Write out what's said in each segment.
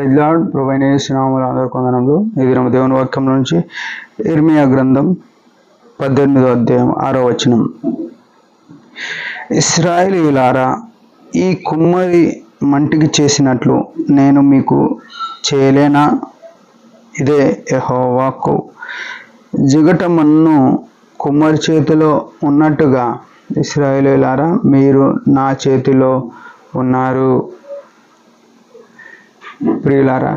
Praise lord. ప్రభువైన యేసు నామములో అందరికీ వందనములు. ఈ దినము దేవుని వాక్యం నుంచి ఇర్మియా గ్రంథం 18వ అధ్యాయం 6వ వచనం. ఇశ్రాయేలీయులారా, ఈ కుమ్మరి మంటికి చేసినట్లు నేను మీకు చేయలేనా? ఇదే యెహోవా వాక్కు. జిగటమన్ను కుమ్మరి చేతిలో ఉన్నట్టుగా ఇశ్రాయేలీయులారా, మీరు నా చేతిలో ఉన్నారు. ప్రియులారా,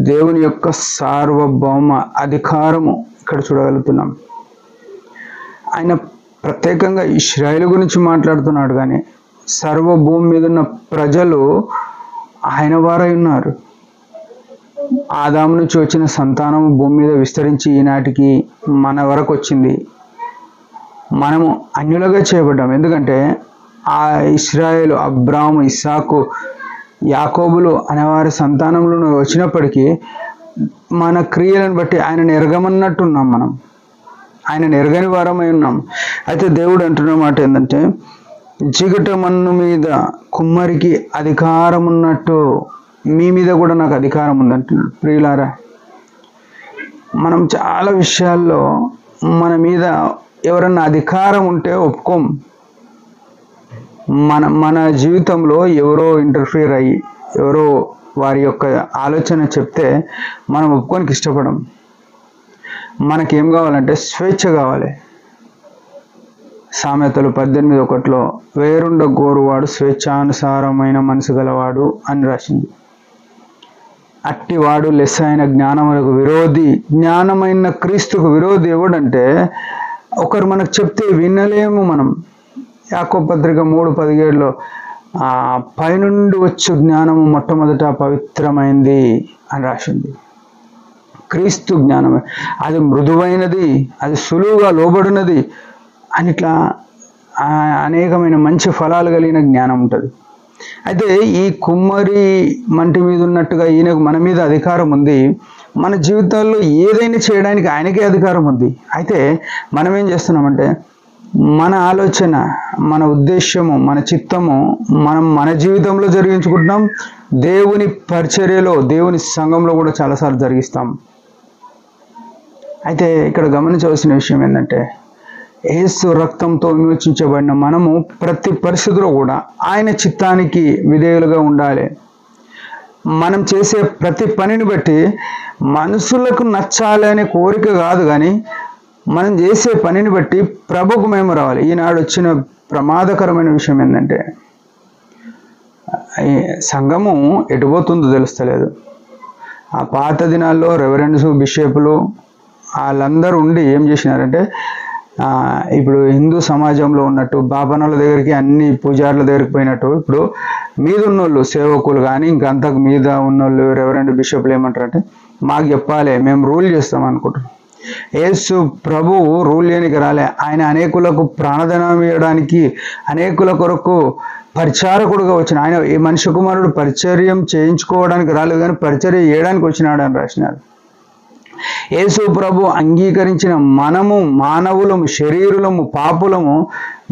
దేవుని యొక్క సార్వభౌమ అధికారము ఇక్కడ చూడగలుగుతున్నాం. ఆయన ప్రత్యేకంగా ఇశ్రాయేలు గురించి మాట్లాడుతున్నాడు, కానీ సర్వభూమి మీద ఉన్న ప్రజలు ఆయన వారై ఉన్నారు. ఆదాము నుంచి వచ్చిన సంతానం భూమి మీద విస్తరించి ఈనాటికి మన వరకు వచ్చింది. మనము అన్యులుగా చేయబడ్డాం. ఎందుకంటే ఆ ఇశ్రాయేలు, అబ్రాహాము, ఇస్సాకు, యాకోబులు అనేవారి సంతానంలో వచ్చినప్పటికీ మన క్రియలను బట్టి ఆయనను ఎరగమన్నట్టున్నాం. ఆయనను ఎరగని వారమై ఉన్నాం. అయితే దేవుడు అంటున్న మాట ఏంటంటే, జిగటమన్ను మీద కుమ్మరికి అధికారం ఉన్నట్టు మీ మీద కూడా నాకు అధికారం ఉందంటున్నాడు. ప్రియులారా, మనం చాలా విషయాల్లో మన మీద ఎవరన్నా అధికారం ఉంటే ఒప్పుకోం. మన జీవితంలో ఎవరో ఇంటర్ఫియర్ అయ్యి ఎవరో వారి యొక్క ఆలోచన చెప్తే మనం ఒప్పుకోనికి ఇష్టపడం. మనకేం కావాలంటే స్వేచ్ఛ కావాలి. సామెతలు 18:1 వేరుండ గోరువాడు స్వేచ్ఛానుసారమైన మనసు గలవాడు అని రాసింది. అట్టివాడు లెస్స అయిన జ్ఞానములకు విరోధి. జ్ఞానమైన క్రీస్తుకు విరోధి ఎవడంటే, ఒకరు మనకు చెప్తే వినలేము మనం. యాకోబు పత్రిక 3:17 పైనుండి వచ్చు జ్ఞానము మొట్టమొదట పవిత్రమైంది అని రాసింది. క్రీస్తు జ్ఞానమే, అది మృదువైనది, అది సులువుగా లోబడినది అని ఇట్లా అనేకమైన మంచి ఫలాలు కలిగిన జ్ఞానం ఉంటుంది. అయితే ఈ కుమ్మరి మంటి మీద ఉన్నట్టుగా ఈయనకు మన మీద అధికారం ఉంది. మన జీవితాల్లో ఏదైనా చేయడానికి ఆయనకే అధికారం ఉంది. అయితే మనం ఏం చేస్తున్నామంటే, మన ఆలోచన, మన ఉద్దేశము, మన చిత్తము మన జీవితంలో జరిగించుకుంటున్నాం. దేవుని పరిచర్యలో, దేవుని సంఘంలో కూడా చాలాసార్లు జరిగిస్తాం. అయితే ఇక్కడ గమనించవలసిన విషయం ఏంటంటే, యేసు రక్తంతో విమోచించబడిన మనము ప్రతి పరిస్థితిలో కూడా ఆయన చిత్తానికి విధేయులుగా ఉండాలి. మనం చేసే ప్రతి పనిని బట్టి మనుషులకు నచ్చాలి అనే కోరిక కాదు, కానీ మనం చేసే పనిని బట్టి ప్రభుకు మేము రావాలి. ఈనాడు వచ్చిన ప్రమాదకరమైన విషయం ఏంటంటే, సంఘము ఎటుపోతుందో తెలుస్తలేదు. ఆ పాత దినాల్లో రెవరెండ్స్, బిషపులు వాళ్ళందరూ ఉండి ఏం చేసినారంటే, ఇప్పుడు హిందూ సమాజంలో ఉన్నట్టు బాపనల దగ్గరికి, అన్ని పూజారుల దగ్గరికి పోయినట్టు, ఇప్పుడు మీద ఉన్నోళ్ళు సేవకులు కానీ ఇంకంతకు మీద ఉన్నోళ్ళు రెవరెండ్ బిషపులు ఏమంటారంటే, మాకు చెప్పాలి, మేము రూల్ చేస్తాం అనుకుంటున్నాం. యేసు ప్రభువు రూల్ చేయడానికి రాలే. ఆయన అనేకులకు ప్రాణదానం ఇవ్వడానికి, అనేకుల కొరకు పరిచారకుడుగా వచ్చిన ఆయన. ఈ మనిషి కుమారుడు పరిచర్యం చేయించుకోవడానికి రాలేదు, కానీ పరిచర్య చేయడానికి వచ్చినాడు అని రాసినాడు. యేసు ప్రభు అంగీకరించిన మనము మానవులము, శరీరులము, పాపులము,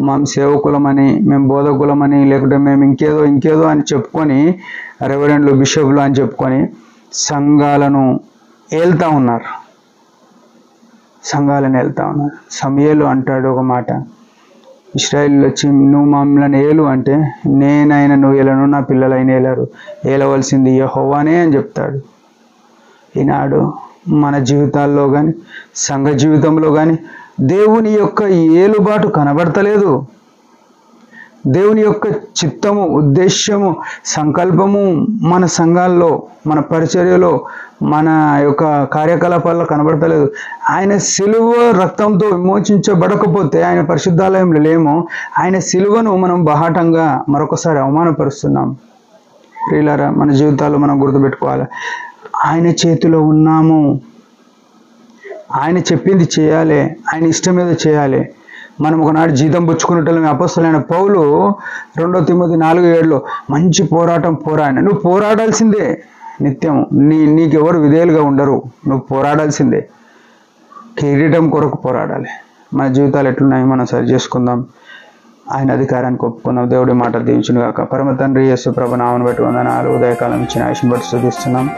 మేము సేవకులమని, మేము బోధకులమని, లేకుంటే మేము ఇంకేదో అని చెప్పుకొని, రెవరెండ్లు, బిషపులు అని చెప్పుకొని సంఘాలను ఏళ్తా ఉన్నారు. సమూయేలు అంటాడు ఒక మాట, ఇశ్రాయేలు వచ్చి నువ్వు మమ్మల్ని ఏలు అంటే, నేనైనా నువ్వు ఏలను, నా పిల్లలైన ఏలరు, ఏలవలసింది యెహోవానే అని చెప్తాడు. ఈనాడు మన జీవితాల్లో కానీ సంఘ జీవితంలో కానీ దేవుని యొక్క ఏలుబాటు కనబడతలేదు. దేవుని యొక్క చిత్తము, ఉద్దేశ్యము, సంకల్పము మన సంఘాల్లో, మన పరిచర్యలో, మన యొక్క కార్యకలాపాల్లో కనబడతలేదు. ఆయన సిలువ రక్తంతో విమోచించబడకపోతే ఆయన పరిశుద్ధాలయంలో లేమో, ఆయన సిలువను మనం బహాటంగా మరొకసారి అవమానపరుస్తున్నాం. ప్రియులారా, మన జీవితాల్లో మనం గుర్తుపెట్టుకోవాలి, ఆయన చేతిలో ఉన్నాము. ఆయన చెప్పింది చేయాలి, ఆయన ఇష్టం మీద చేయాలి. మనం ఒకనాడు జీతం పుచ్చుకున్నట్టు అపొస్తలుడైన పౌలు 2 తిమోతి 4:7 మంచి పోరాటం పోరాడిన. నువ్వు పోరాడాల్సిందే నిత్యం. నీకెవరు విధేయులుగా ఉండరు, నువ్వు పోరాడాల్సిందే. కిరీటం కొరకు పోరాడాలి. మన జీవితాలు ఎట్లున్నాయి మనం సరి చేసుకుందాం. ఆయన అధికారానికి ఒప్పుకున్నాం. దేవుడి మాటలు దీవించును గాక. పరమ తండ్రి యేసు ప్రభు నామమును బట్టి వందనాలు. ఉదయకాలం ఇచ్చిన ఆయుష్ను బట్టి స్తుతిస్తున్నాం.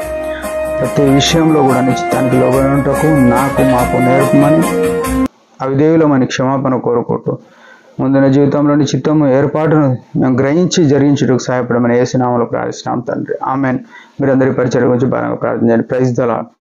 ప్రతి విషయంలో కూడా నీ చిత్తానికి లోబడి ఉంటకు మాకు నేర్పమని అవిధేయులమని క్షమాపణ కోరుకుంటూ ముందున జీవితంలో నీ చిత్తము ఏర్పాటును మేము గ్రహించి జరిగించుటకు సహాయపడమని యేసు నామములో ప్రార్థిస్తున్నాం తండ్రి. ఆమేన్. మీరందరి పరిచర్య గురించి బాగా ప్రార్థన చేయండి. Praise the lord.